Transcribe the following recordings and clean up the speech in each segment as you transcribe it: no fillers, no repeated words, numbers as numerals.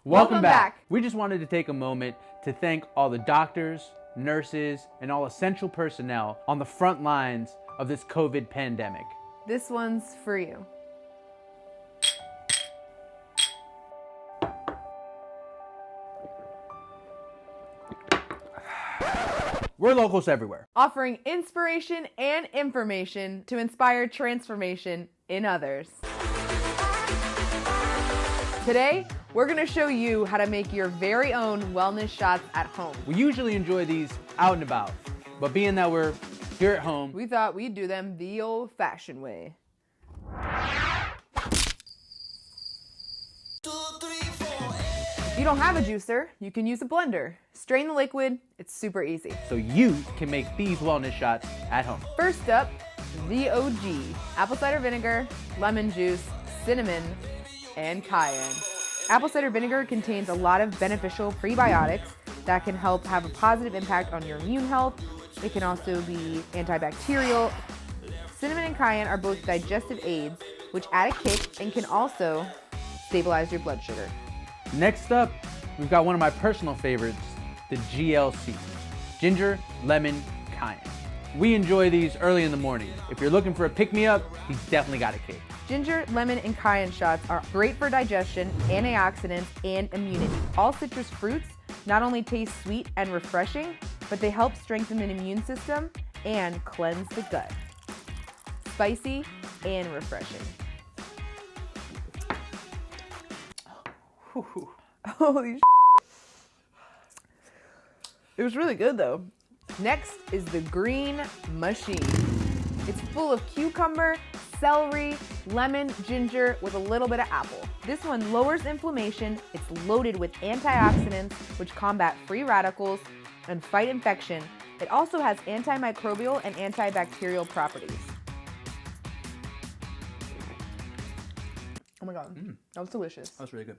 Welcome back. We just wanted to take a moment to thank all the doctors, nurses, and all essential personnel on the front lines of this COVID pandemic. This one's for you. We're locals everywhere, offering inspiration and information to inspire transformation in others. Today, we're going to show you how to make your very own wellness shots at home. We usually enjoy these out and about, but being that we're here at home, we thought we'd do them the old-fashioned way. 2, 3, 4. If you don't have a juicer, you can use a blender. Strain the liquid, it's super easy. So you can make these wellness shots at home. First up, the OG. Apple cider vinegar, lemon juice, cinnamon, and cayenne. Apple cider vinegar contains a lot of beneficial prebiotics that can help have a positive impact on your immune health. It can also be antibacterial. Cinnamon and cayenne are both digestive aids, which add a kick and can also stabilize your blood sugar. Next up, we've got one of my personal favorites, the GLC, ginger, lemon, cayenne. We enjoy these early in the morning. If you're looking for a pick-me-up, he's definitely got a kick. Ginger, lemon, and cayenne shots are great for digestion, antioxidants, and immunity. All citrus fruits not only taste sweet and refreshing, but they help strengthen the immune system and cleanse the gut. Spicy and refreshing. Holy It was really good though. Next is the green machine. It's full of cucumber, celery, lemon, ginger, with a little bit of apple. This one lowers inflammation. It's loaded with antioxidants, which combat free radicals and fight infection. It also has antimicrobial and antibacterial properties. Oh my God, that was delicious. That was really good.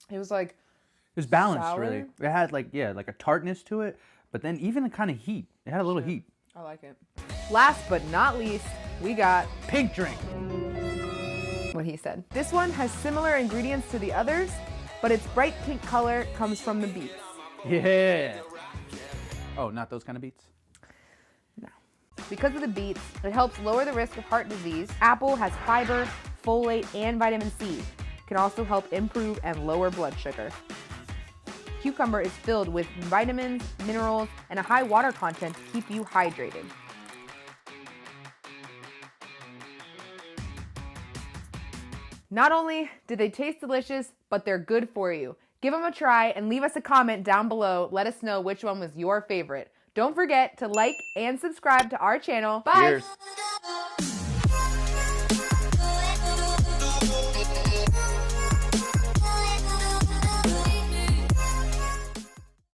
It was like, It was balanced, sour. really. It had like a tartness to it, but then even a kind of heat. It had a little heat. I like it. Last but not least, we got Pink drink. what he said. This one has similar ingredients to the others, but its bright pink color comes from the beets. Yeah. Oh, not those kind of beets? No. Because of the beets, it helps lower the risk of heart disease. Apple has fiber, folate, and vitamin C. It can also help improve and lower blood sugar. Cucumber is filled with vitamins, minerals, and a high water content to keep you hydrated. Not only do they taste delicious, but they're good for you. Give them a try and leave us a comment down below. Let us know which one was your favorite. Don't forget to like and subscribe to our channel. Bye! Cheers.